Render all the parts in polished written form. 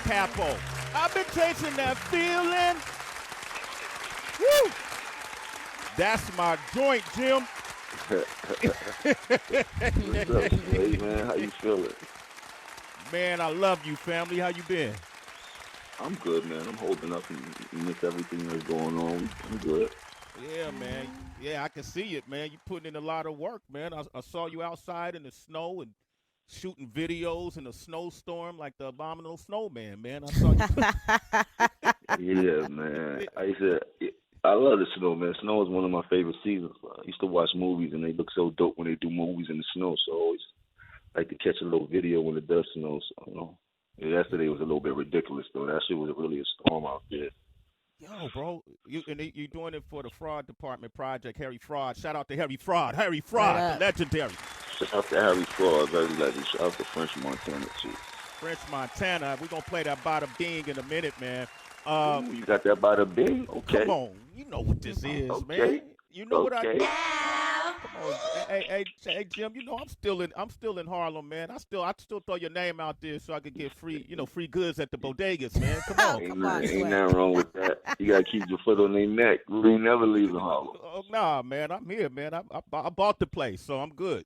Capo. I've been chasing that feeling. Woo! That's my joint, Jim. What's up, Sway, man? How you feeling? Man, I love you, family. How you been? I'm good, man. I'm holding up and amidst everything that's going on. I'm good. Yeah, man. Yeah, I can see it, man. You putting in a lot of work, man. I saw you outside in the snow and shooting videos in a snowstorm like the abominable snowman, man. I saw you. Yeah, man. I love the snow, man. Snow is one of my favorite seasons. I used to watch movies, and they look so dope when they do movies in the snow. So I always like to catch a little video when it does snow. So, yesterday was a little bit ridiculous, though. That shit was really a storm out there. Yo, bro, you doing it for the fraud department project, Harry Fraud. Shout out to Harry Fraud, the legendary. Shout out to Harry Fraud, very legend. Shout out to French Montana, too. French Montana. We're going to play that Bada Bing in a minute, man. Ooh, you got that Bada Bing? Okay. Come on. You know what this is, okay. man. You know what I do. Okay. Come on. Hey, Jim, you know I'm still in Harlem, man. I still throw your name out there so I could get free goods at the bodegas, man. Come on. Ain't nothing wrong with that. You got to keep your foot on their neck. We ain't never leaving Harlem. Oh, nah, man. I'm here, man. I bought the place, so I'm good.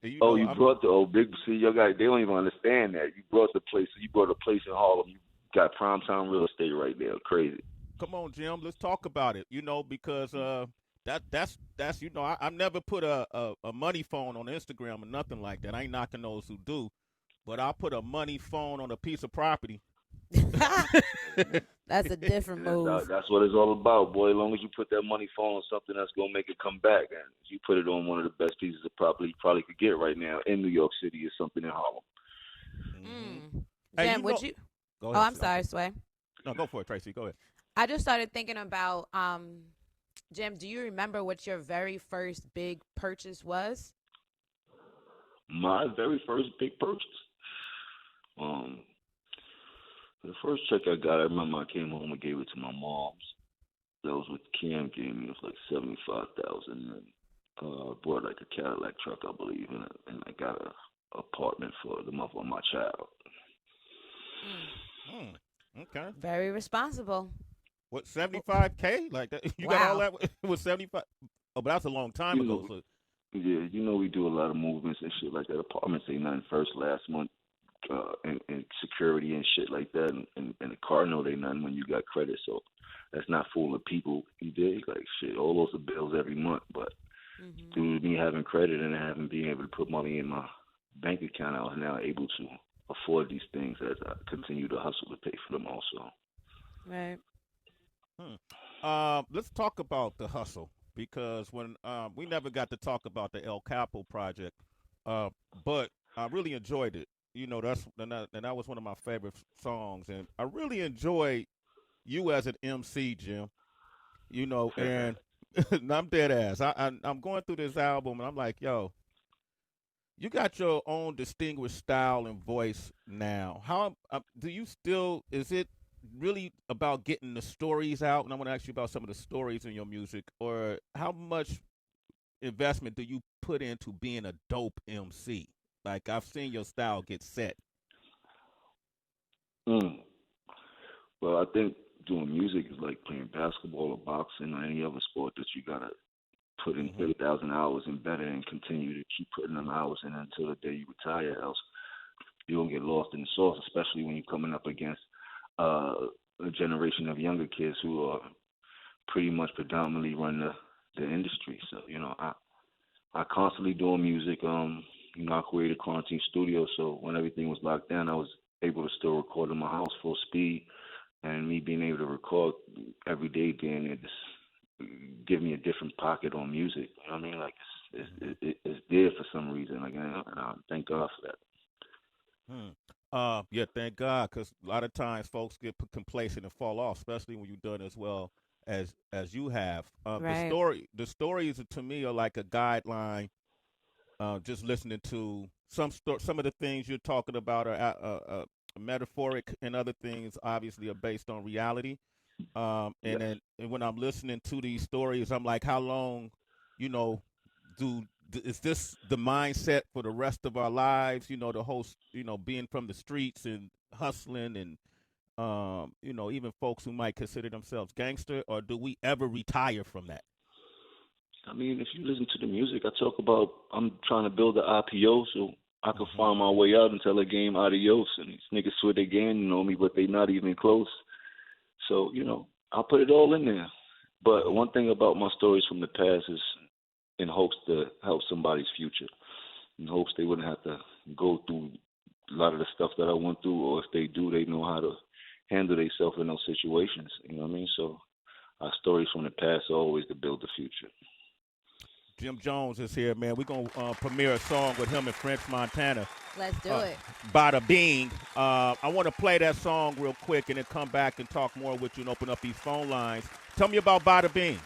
You brought the big. See, your guys, they don't even understand that. You brought the place. You brought a place in Harlem. You got primetime real estate right there. Crazy. Come on, Jim. Let's talk about it. Because that's I never put a money phone on Instagram or nothing like that. I ain't knocking those who do, but I'll put a money phone on a piece of property. That's a different move. That's what it's all about, boy. As long as you put that money phone on something that's gonna make it come back, and you put it on one of the best pieces of property you probably could get right now in New York City is something in Harlem. Mm-hmm. Hey, Jim, would you? Go ahead, I'm sorry, Sway. No, go for it, Tracy. Go ahead. I just started thinking about, Jim, do you remember what your very first big purchase was? My very first big purchase? The first check I got, I remember I came home and gave it to my mom's. That was what Cam gave me. It was like $75,000. And bought like a Cadillac truck, I believe, and I got a apartment for the mother of my child. Okay. Very responsible. What, 75K? Like that? You got all that? It was 75. Oh, but that's a long time ago. So. Yeah, we do a lot of movements and shit like that. Apartments ain't nothing first last month, and security and shit like that, and the car note ain't nothing when you got credit. So that's not fooling people. You dig? Like shit, all those are bills every month. But through me having credit and being able to put money in my bank account, I was now able to afford these things as I continue to hustle to pay for them also. Right. Let's talk about the hustle, because when we never got to talk about the El Capo project, but I really enjoyed it. That was one of my favorite songs, and I really enjoyed you as an MC, Jim. And I'm dead ass. I'm going through this album, and I'm like, yo, you got your own distinguished style and voice now. How do you still? Is it really about getting the stories out? And I want to ask you about some of the stories in your music, or how much investment do you put into being a dope MC? Like, I've seen your style get set. Well, I think doing music is like playing basketball or boxing or any other sport that you gotta put in 30,000 hours embedded and continue to keep putting them hours in until the day you retire. Else you don't get lost in the sauce, especially when you're coming up against a generation of younger kids who are pretty much predominantly run the industry. So, I constantly doing music. I created Quarantine Studio, so when everything was locked down, I was able to still record in my house full speed, and me being able to record every day, being able to give me a different pocket on music. You know what I mean? Like it's there for some reason. Like, and I thank God for that. Yeah, thank God, because a lot of times folks get complacent and fall off, especially when you've done as well as you have. Right. The stories to me are like a guideline. Just listening to some of the things you're talking about are metaphoric, and other things obviously are based on reality. And when I'm listening to these stories, I'm like, how long, is this the mindset for the rest of our lives? The whole, being from the streets and hustling and even folks who might consider themselves gangster, or do we ever retire from that? I mean, if you listen to the music, I talk about I'm trying to build an IPO so I can find my way out and tell the game adios. And these niggas swear they gang to know me, but they not even close. So, I'll put it all in there. But one thing about my stories from the past is in hopes to help somebody's future. In hopes they wouldn't have to go through a lot of the stuff that I went through, or if they do, they know how to handle themselves in those situations. You know what I mean? So our stories from the past are always to build the future. Jim Jones is here, man. We're going to premiere a song with him and French Montana. Let's do it. Bada Bing. I want to play that song real quick and then come back and talk more with you and open up these phone lines. Tell me about Bada Bing.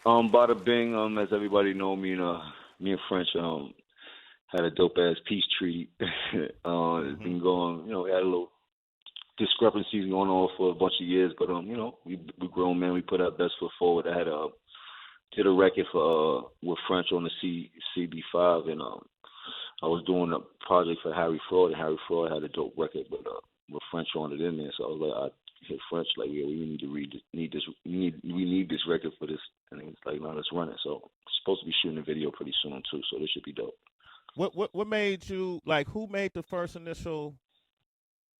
Bada Bing, as everybody know, me and French had a dope-ass peace treaty. It's been going, we had a little discrepancies going on for a bunch of years, but, we grown men. We put our best foot forward. I had did a record for with French on the CB5, and I was doing a project for Harry Fraud, and Harry Fraud had a dope record with French on it in there. So I was like, I hit French like, yeah, we need this record for this, and he was like, no, let's run it. So it's supposed to be shooting a video pretty soon too, so this should be dope. What made you who made the first initial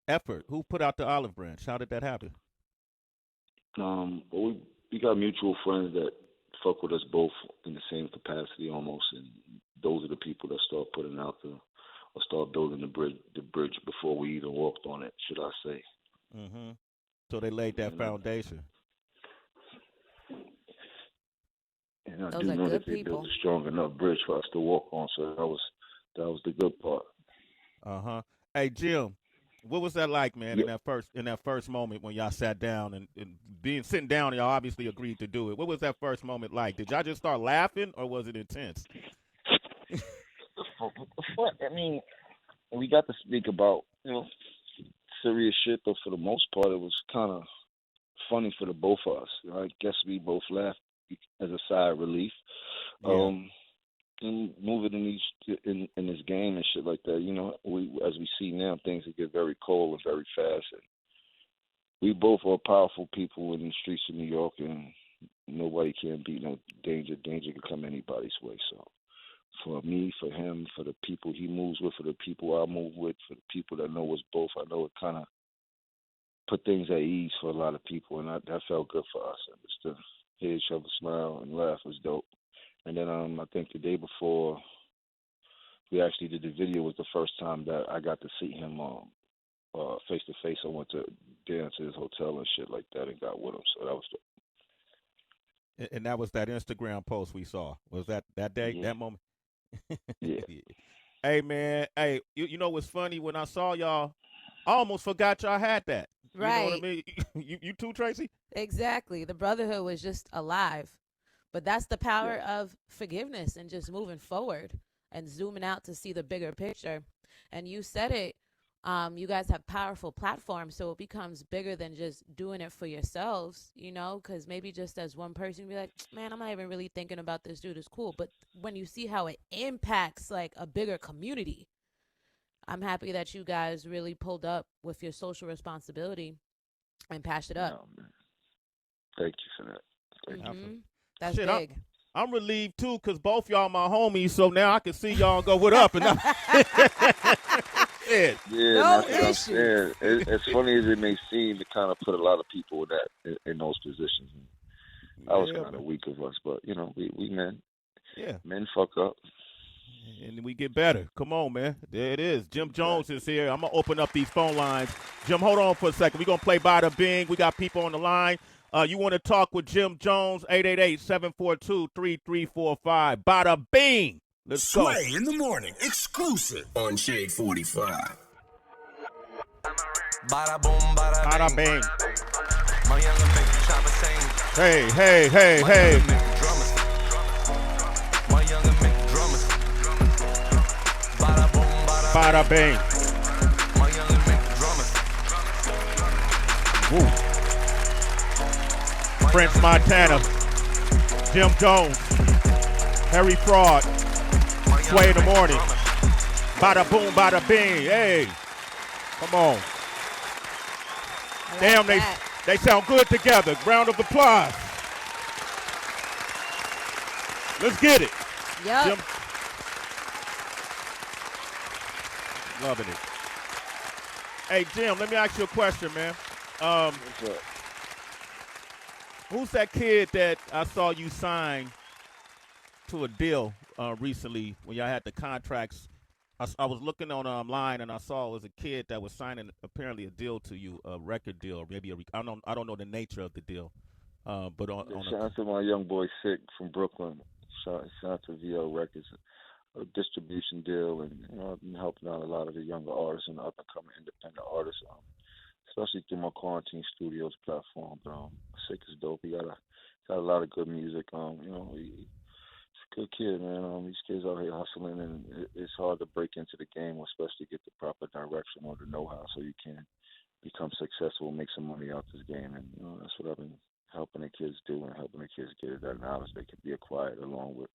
effort? Who put out the olive branch? How did that happen? Well, we got mutual friends that fuck with us both in the same capacity almost, and those are the people that start putting out or start building the bridge before we even walked on it, should I say. Mm-hmm. So they laid that foundation. And I do know that they built a strong enough bridge for us to walk on, so that was the good part. Uh-huh. Hey, Jim, what was that like, man, in that first moment when y'all sat down and sitting down, y'all obviously agreed to do it. What was that first moment like? Did y'all just start laughing, or was it intense? I mean, we got to speak about, serious shit, but for the most part, it was kind of funny for the both of us. I guess we both laughed as a side relief. Yeah. And moving in this game and shit like that, as we see now, things will get very cold and very fast. And we both are powerful people in the streets of New York, and nobody can beat no danger. Danger can come anybody's way. So for me, for him, for the people he moves with, for the people I move with, for the people that know us both, I know it kind of put things at ease for a lot of people, and that felt good for us. And just to hear each other smile and laugh was dope. And then I think the day before we actually did the video was the first time that I got to see him face to face. I went to down to his hotel and shit like that and got with him. So that was dope. And that was that Instagram post we saw. Was that day, that moment? Yeah. Hey, man. Hey, you know what's funny? When I saw y'all, I almost forgot y'all had that. Right. You know what I mean? You too, Tracy? Exactly. The brotherhood was just alive. But that's the power of forgiveness and just moving forward and zooming out to see the bigger picture. And you said it, you guys have powerful platforms, so it becomes bigger than just doing it for yourselves, because maybe just as one person, you'd be like, man, I'm not even really thinking about this dude. It's cool. But when you see how it impacts like a bigger community, I'm happy that you guys really pulled up with your social responsibility and passed it up. Oh, man. Thank you for that. Thank you. That's big. I'm relieved too, cause both y'all my homies, so now I can see y'all and go, what up? And yeah, no that's what I'm saying. As funny as it may seem, to kind of put a lot of people in those positions. I was kind of weak of us, but we men. Yeah, men fuck up. And we get better. Come on, man. There it is. Jim Jones is here. I'm going to open up these phone lines. Jim, hold on for a second. We're going to play Bada Bing. We got people on the line. You want to talk with Jim Jones, 888-742-3345. Bada Bing. Let's go. Sway in the morning, exclusive on Shade 45. Bada boom, Bada Bing. My younger bitch chopper sing. Hey, hey, hey, hey. My younger Mick drummers. Bada boom, Bada Bing. My younger Mick drummers. Woo. French Montana, Jim Jones, Harry Fraud, Sway in the morning, Bada Boom, Bada Bing, hey. Come on. I like Damn, that. they sound good together. Round of applause. Let's get it. Yup. Jim, loving it. Hey, Jim, let me ask you a question, man. What's up? Who's that kid that I saw you sign to a deal recently when y'all had the contracts? I was looking on online and I saw it was a kid that was signing apparently a deal to you, a record deal, maybe I don't know the nature of the deal, but Shout out to my young boy Sick from Brooklyn. Shout out to VO Records, a distribution deal, and I've been helping out a lot of the younger artists and up and coming independent artists, especially through my Quarantine Studios platform. But Sick is dope. He got a lot of good music. He's a good kid, man. These kids out here hustling, and it's hard to break into the game, especially get the proper direction or the know-how, so you can become successful and make some money out this game. And that's what I've been helping the kids do, and helping the kids get that knowledge they can be acquired, along with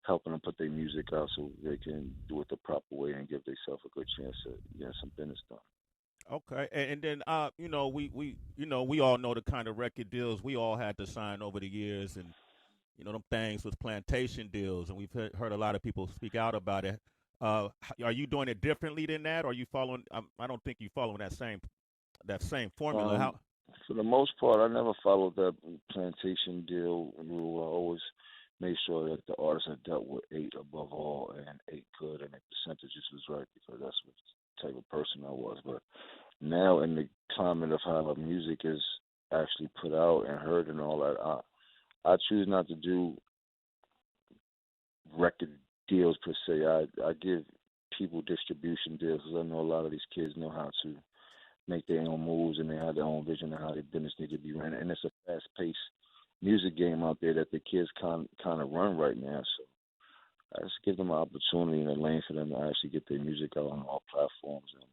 helping them put their music out so they can do it the proper way and give themselves a good chance to get some business done. Okay, and then we all know the kind of record deals we all had to sign over the years, and them things with plantation deals, and we've heard a lot of people speak out about it. Are you doing it differently than that, or are you following? I don't think you following that same formula. How? For the most part, I never followed that plantation deal rule. I always made sure that the artists had dealt with 8 above all and 8 good, and the percentages was right, because that's what type of person I was. But now, in the climate of how music is actually put out and heard and all that, I choose not to do record deals per se. I give people distribution deals, because I know a lot of these kids know how to make their own moves, and they have their own vision of how their business needs to be run. And it's a fast-paced music game out there that the kids kind of run right now. So I just give them an opportunity and a lane for them to actually get their music out on all platforms. And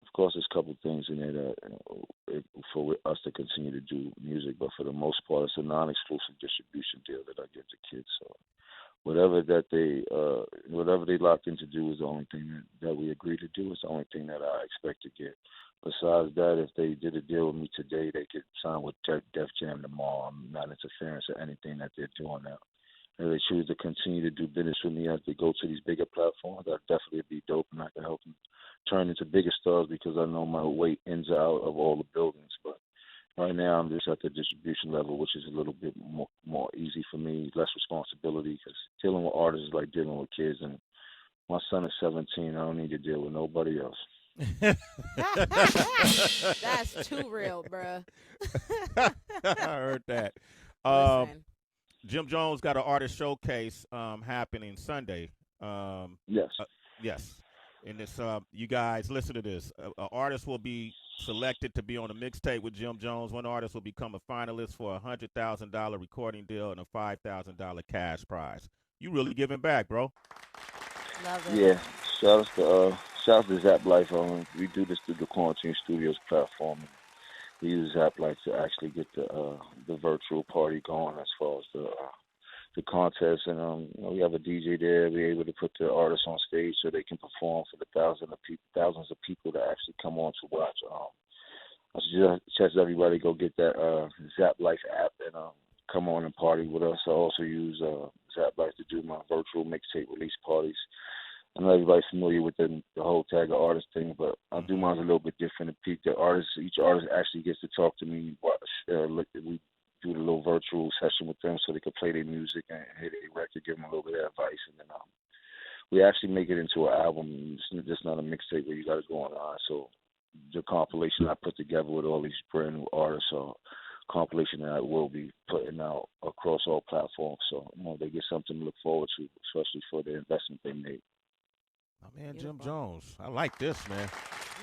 of course, there's a couple of things in there that for us to continue to do music, but for the most part, it's a non-exclusive distribution deal that I give to kids. So whatever they locked in to do is the only thing that we agree to do. It's the only thing that I expect to get. Besides that, if they did a deal with me today, they could sign with Def Jam tomorrow. I'm not interference or anything that they're doing now. If they choose to continue to do business with me as they go to these bigger platforms, that definitely be dope, and I can help them turn into bigger stars, because I know my way ins and out of all the buildings. But right now, I'm just at the distribution level, which is a little bit more easy for me, less responsibility, because dealing with artists is like dealing with kids. And my son is 17. I don't need to deal with nobody else. That's too real, bruh. I heard that. Listen. Jim Jones got an artist showcase happening Sunday. Yes. Yes. And this, you guys, listen to this. An artist will be selected to be on a mixtape with Jim Jones. One artist will become a finalist for a $100,000 recording deal and a $5,000 cash prize. You really giving back, bro. Love it. Yeah. Shout out to Zap Life. We do this through the Quarantine Studios platform. We use Zap Life to actually get the virtual party going as far as the contest. And we have a DJ there. We're able to put the artists on stage so they can perform for the thousands of people that actually come on to watch. I suggest everybody go get that Zap Life app and come on and party with us. I also use Zap Life to do my virtual mixtape release parties. I know everybody's familiar with the whole tag of artist thing, but I do mine a little bit different. Each artist actually gets to talk to me. We do the little virtual session with them so they can play their music and hit a record, give them a little bit of advice, and then we actually make it into an album. It's just not a mixtape where you got to go online. So the compilation I put together with all these brand new artists, so compilation that I will be putting out across all platforms. So they get something to look forward to, especially for the investment they made. Oh, man, Jim Jones. I like this, man.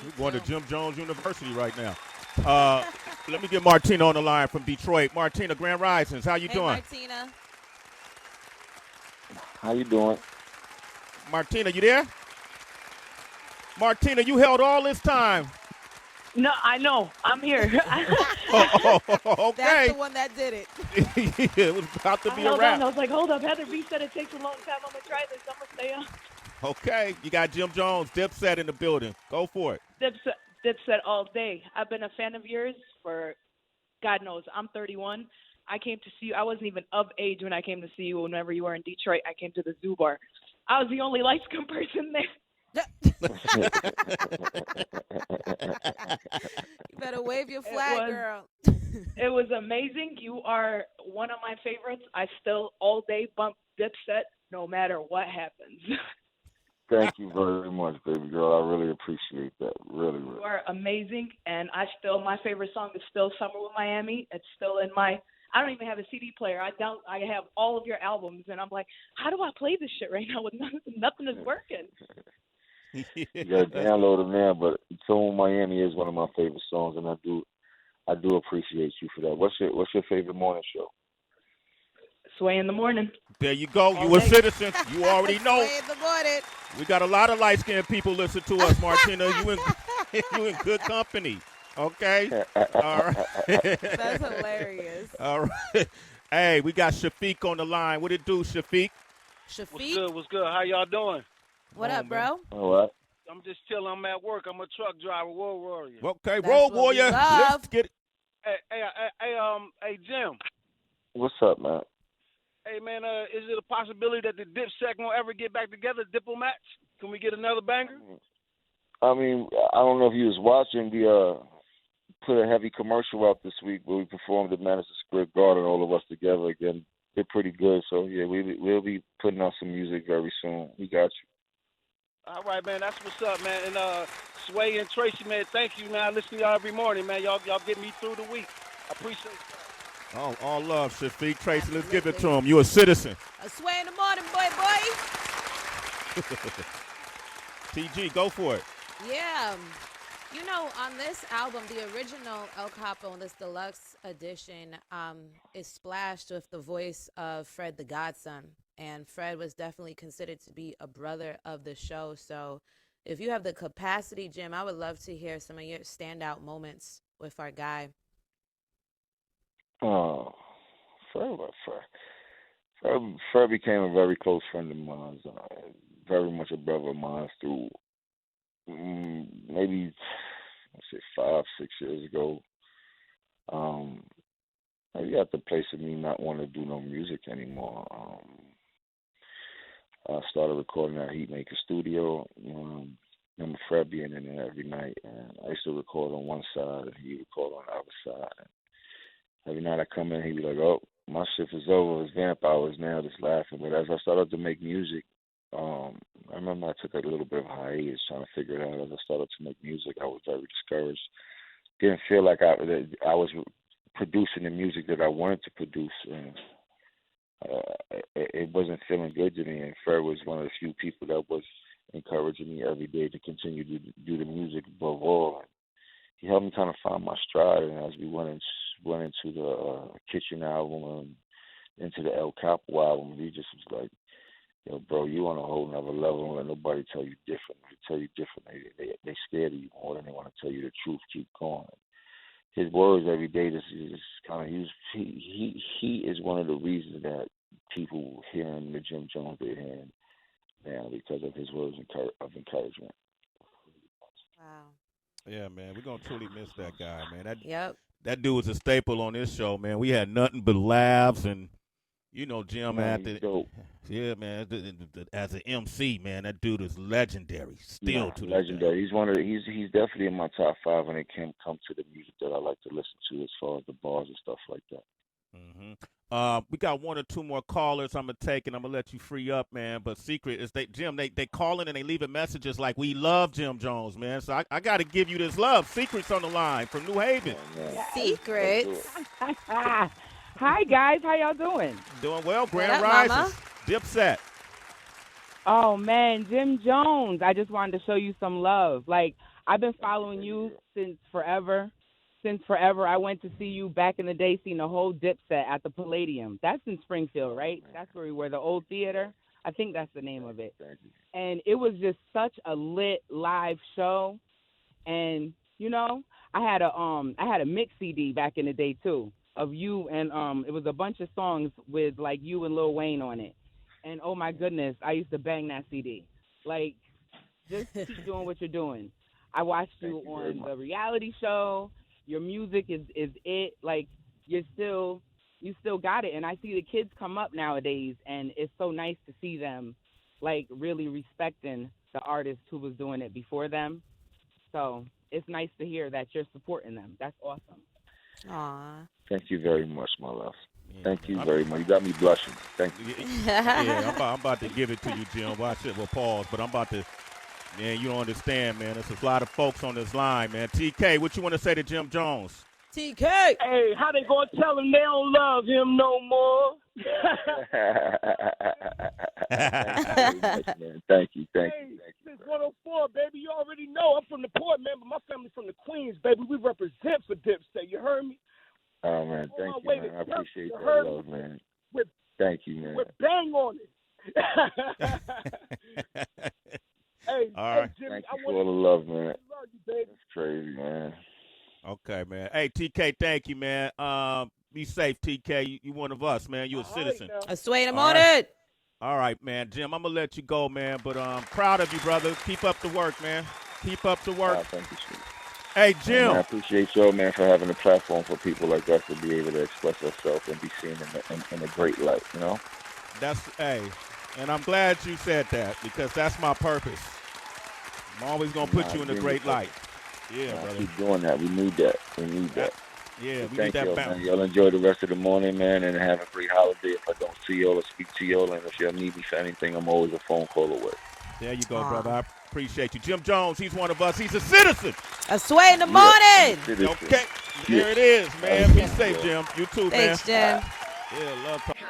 We're going to Jim Jones University right now. Let me get Martina on the line from Detroit. Martina, Grand Risings. How you doing? Martina. How you doing? Martina, you there? Martina, you held all this time. No, I know. I'm here. Okay. That's the one that did it. It was about to be a Hold wrap. on. I was like, hold up. Heather B said it takes a long time. I'm going to try this. I'm going to stay on. Okay, you got Jim Jones, Dipset in the building. Go for it. Dipset all day. I've been a fan of yours for God knows. I'm 31. I came to see you. I wasn't even of age when I came to see you. Whenever you were in Detroit, I came to the Zoo Bar. I was the only light skinned person there. You better wave your It flag, was girl. it was amazing. You are one of my favorites. I still all day bump Dipset no matter what happens. Thank you very much, baby girl. I really appreciate that. Really, You really. are amazing, and my favorite song is still "Summer with Miami." It's still in my. I don't even have a CD player. I have all of your albums, and I'm like, how do I play this shit right now with nothing is working? You gotta download them now, but Summer Miami is one of my favorite songs, and I do appreciate you for that. What's your favorite morning show? Sway in the morning. There you go. All You a day. citizen. You already know. Sway in the morning. We got a lot of light-skinned people listen to us, Martina. You in good company. Okay? All right. That's hilarious. All right. Hey, we got Shafiq on the line. What it do, Shafiq? Shafiq, What's good? How y'all doing? what Come up, on, man. bro? All right. I'm just chilling. I'm at work. I'm a truck driver, road warrior. Okay, That's Road what we Warrior. love. Let's get it. Hey, Jim. What's up, man? Hey, man, is it a possibility that the Dipset won't ever get back together, Diplomats? Can we get another banger? I mean, I don't know if you was watching. We put a heavy commercial out this week where we performed at Madison Square Garden, all of us together again. They're pretty good, so yeah, we'll be putting out some music very soon. We got you. All right, man. That's what's up, man. And Sway and Tracy, man, thank you, man. I listen to y'all every morning, man. Y'all get me through the week. I appreciate it. All love, Shafiq. Tracy, let's give it to him. You a citizen. A Sway in the morning, boy. TG, go for it. Yeah. You know, on this album, the original El Capo and this deluxe edition is splashed with the voice of Fred the Godson. And Fred was definitely considered to be a brother of the show. So if you have the capacity, Jim, I would love to hear some of your standout moments with our guy. Oh, Fred became a very close friend of mine. Very much a brother of mine through maybe, let's say, 5, 6 years ago. Maybe at the place of me not wanting to do no music anymore. I started recording at Heatmaker Studio. Remember Fred being in there every night, and I used to record on one side, and he would record on the other side. And every night I come in, he'd be like, "Oh, my shift is over. It's vamp hours now." Just laughing. But as I started to make music, I remember I took a little bit of hiatus trying to figure it out. As I started to make music, I was very discouraged. Didn't feel like I was producing the music that I wanted to produce, and it wasn't feeling good to me. And Fred was one of the few people that was encouraging me every day to continue to do the music above all. He helped me kind of find my stride, and as we went into the Kitchen album and into the El Capo album, he just was like, "Yo, bro, you on a whole nother level. Don't let nobody tell you different. If they tell you different, they scared of you more than they want to tell you the truth. Keep going." His words every day, this is kind of he is one of the reasons that people hearing the Jim Jones they're hearing now because of his words of encouragement. Wow. Yeah, man, we're going to truly miss that guy, man. Yep. That dude was a staple on this show, man. We had nothing but laughs and, Jim Man, after. he's dope. Yeah, man. As an MC, man, that dude is legendary. Still to this legendary. day. He's one of he's definitely in my top 5 when it come to the music that I like to listen to as far as the bars and stuff like that. We got 1 or 2 more callers I'm gonna take, and I'm gonna let you free up, man. But secret is Jim, they calling and they leaving messages like we love Jim Jones, man. So I got to give you this love. Secret's on the line from New Haven. Secrets. Hi guys, how y'all doing? Doing well, Grand up, Rising, mama? Dipset. Oh man, Jim Jones. I just wanted to show you some love. Like I've been following you since forever. I went to see you back in the day, seeing the whole Dipset at the Palladium. That's in Springfield, right? That's where we were, the old theater. I think that's the name of it. And it was just such a lit live show. And I had a mix CD back in the day too of you, and it was a bunch of songs with like you and Lil Wayne on it. And oh my goodness, I used to bang that CD. Like, just keep doing what you're doing. I watched you on the reality show. Your music is it. Like, you still got it. And I see the kids come up nowadays, and it's so nice to see them, like, really respecting the artist who was doing it before them. So it's nice to hear that you're supporting them. That's awesome. Aw. Thank you very much, my love. Yeah, Thank you man. very much. You got me blushing. Thank you. Yeah, I'm about to give it to you, Jim. Watch it. We'll pause, but I'm about to. Man, you don't understand, man. There's a lot of folks on this line, man. TK, what you want to say to Jim Jones? TK. Hey, how they gonna tell him they don't love him no more? Thank you. Since 104, baby, you already know I'm from the port, man, but my family's from the Queens, baby. We represent for Dipset. You heard me? Oh, man, thank you, man. I appreciate that love, man. Thank you, man. We're bang on it. Hey, all right. Jimmy, thank you for all the love, man. Love you, baby. That's crazy, man. Okay, man. Hey, TK, thank you, man. Be safe, TK. You one of us, man. You a citizen. A Sway in the All morning. right. All right, man. Jim, I'm going to let you go, man. But proud of you, brother. Keep up the work, man. Keep up the work. Thank you, sweet. Hey, Jim. Man, I appreciate y'all, man, for having a platform for people like us to be able to express ourselves and be seen in a great light, you know? Hey, and I'm glad you said that because that's my purpose. I'm always going to put you in a great light. Yeah, brother. Keep doing that. We need that. Yeah, we Thank need that y'all, balance. man. Y'all enjoy the rest of the morning, man, and have a great holiday. If I don't see y'all or speak to y'all, and if y'all need me for anything, I'm always a phone call away. There you go, brother. I appreciate you. Jim Jones, he's one of us. He's a citizen. A Sway in the morning. Okay. There it is, man. Be safe, Jim. You too, man. Thanks, Jim. Yeah, love talking.